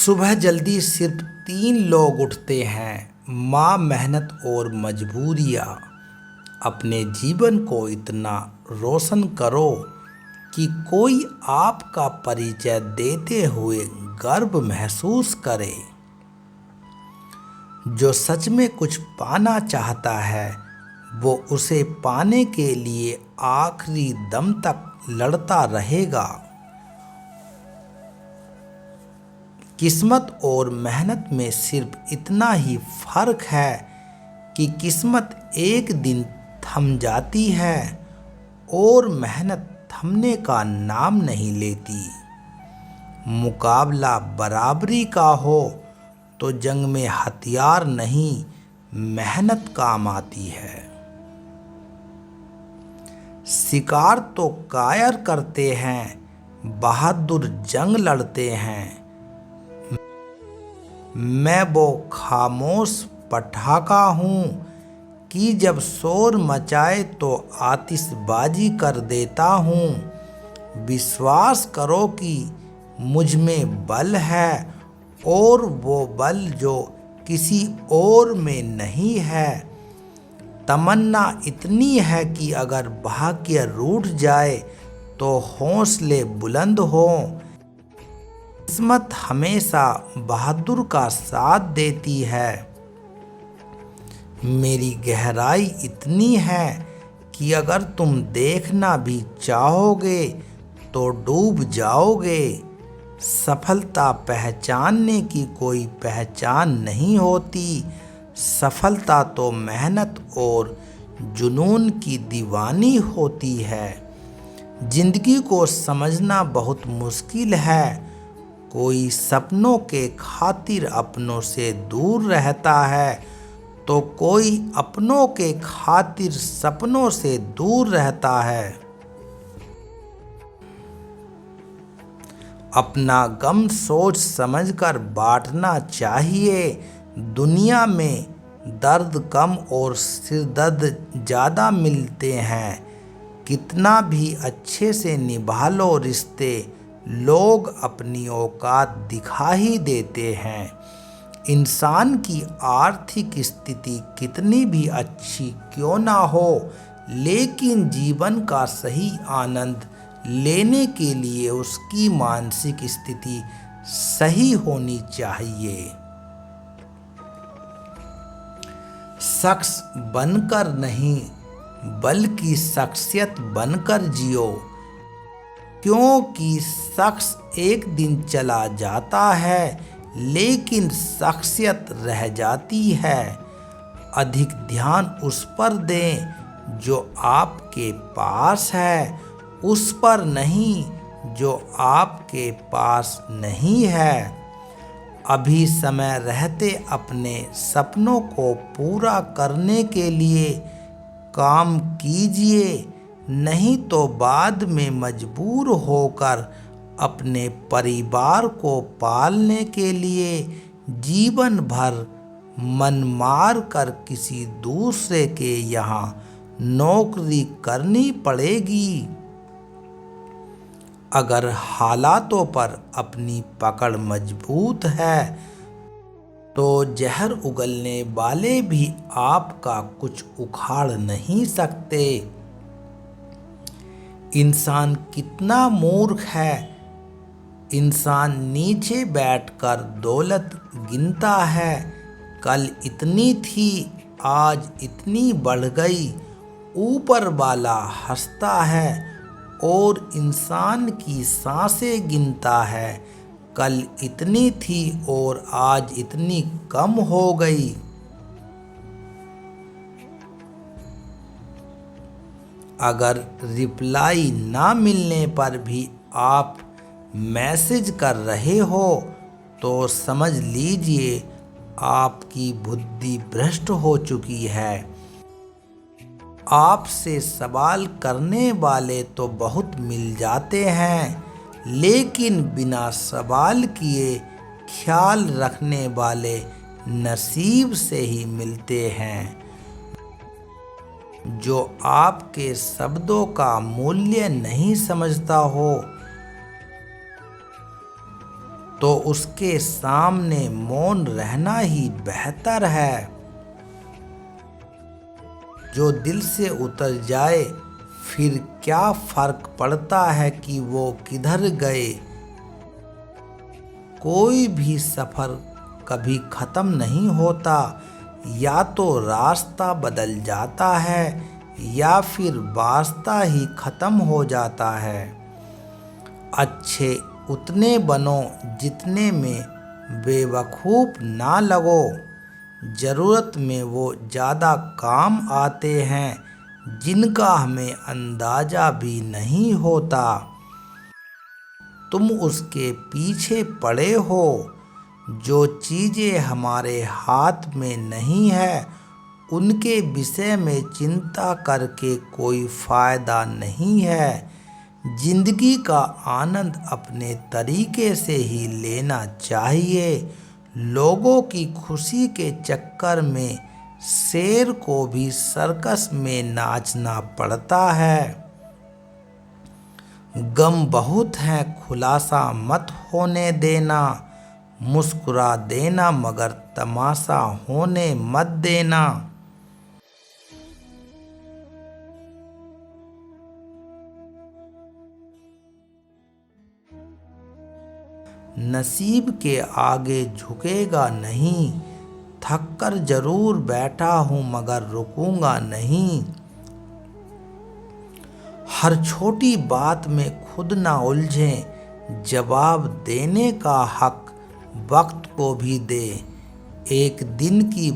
सुबह जल्दी सिर्फ 3 लोग उठते हैं, माँ, मेहनत और मजबूरियाँ। अपने जीवन को इतना रोशन करो कि कोई आपका परिचय देते हुए गर्व महसूस करे। जो सच में कुछ पाना चाहता है वो उसे पाने के लिए आखिरी दम तक लड़ता रहेगा। किस्मत और मेहनत में सिर्फ इतना ही फर्क है कि किस्मत एक दिन थम जाती है और मेहनत थमने का नाम नहीं लेती। मुकाबला बराबरी का हो तो जंग में हथियार नहीं, मेहनत काम आती है। शिकार तो कायर करते हैं, बहादुर जंग लड़ते हैं। मैं वो खामोश पटाखा हूँ कि जब शोर मचाए तो आतिशबाजी कर देता हूँ। विश्वास करो कि मुझ में बल है और वो बल जो किसी और में नहीं है। तमन्ना इतनी है कि अगर भाग्य रूठ जाए तो हौसले बुलंद हों। किस्मत हमेशा बहादुर का साथ देती है। मेरी गहराई इतनी है कि अगर तुम देखना भी चाहोगे तो डूब जाओगे। सफलता पहचानने की कोई पहचान नहीं होती, सफलता तो मेहनत और जुनून की दीवानी होती है। जिंदगी को समझना बहुत मुश्किल है। कोई सपनों के खातिर अपनों से दूर रहता है तो कोई अपनों के खातिर सपनों से दूर रहता है। अपना गम सोच समझकर बांटना चाहिए। दुनिया में दर्द कम और सिरदर्द ज़्यादा मिलते हैं। कितना भी अच्छे से निभा लो रिश्ते, लोग अपनी औकात दिखा ही देते हैं। इंसान की आर्थिक स्थिति कितनी भी अच्छी क्यों ना हो, लेकिन जीवन का सही आनंद लेने के लिए उसकी मानसिक स्थिति सही होनी चाहिए। शख्स बनकर नहीं बल्कि शख्सियत बनकर जियो, क्योंकि शख्स एक दिन चला जाता है लेकिन शख्सियत रह जाती है। अधिक ध्यान उस पर दें जो आपके पास है, उस पर नहीं जो आपके पास नहीं है। अभी समय रहते अपने सपनों को पूरा करने के लिए काम कीजिए, नहीं तो बाद में मजबूर होकर अपने परिवार को पालने के लिए जीवन भर मन मार कर किसी दूसरे के यहाँ नौकरी करनी पड़ेगी। अगर हालातों पर अपनी पकड़ मजबूत है तो जहर उगलने वाले भी आपका कुछ उखाड़ नहीं सकते। इंसान कितना मूर्ख है। इंसान नीचे बैठकर दौलत गिनता है। कल इतनी थी, आज इतनी बढ़ गई। ऊपर वाला हंसता है और इंसान की सांसें गिनता है। कल इतनी थी और आज इतनी कम हो गई। अगर रिप्लाई ना मिलने पर भी आप मैसेज कर रहे हो तो समझ लीजिए आपकी बुद्धि भ्रष्ट हो चुकी है। आपसे सवाल करने वाले तो बहुत मिल जाते हैं, लेकिन बिना सवाल किए ख्याल रखने वाले नसीब से ही मिलते हैं। जो आपके शब्दों का मूल्य नहीं समझता हो तो उसके सामने मौन रहना ही बेहतर है। जो दिल से उतर जाए फिर क्या फर्क पड़ता है कि वो किधर गए। कोई भी सफ़र कभी ख़त्म नहीं होता, या तो रास्ता बदल जाता है या फिर वास्ता ही ख़त्म हो जाता है। अच्छे उतने बनो जितने में बेवकूफ़ ना लगो। ज़रूरत में वो ज़्यादा काम आते हैं जिनका हमें अंदाज़ा भी नहीं होता। तुम उसके पीछे पड़े हो। जो चीज़ें हमारे हाथ में नहीं है उनके विषय में चिंता करके कोई फ़ायदा नहीं है। जिंदगी का आनंद अपने तरीके से ही लेना चाहिए। लोगों की खुशी के चक्कर में शेर को भी सर्कस में नाचना पड़ता है। गम बहुत है, खुलासा मत होने देना। मुस्कुरा देना मगर तमाशा होने मत देना। नसीब के आगे झुकेगा नहीं। थक कर जरूर बैठा हूँ मगर रुकूंगा नहीं। हर छोटी बात में खुद ना उलझें। जवाब देने का हक वक्त को भी दे। एक दिन की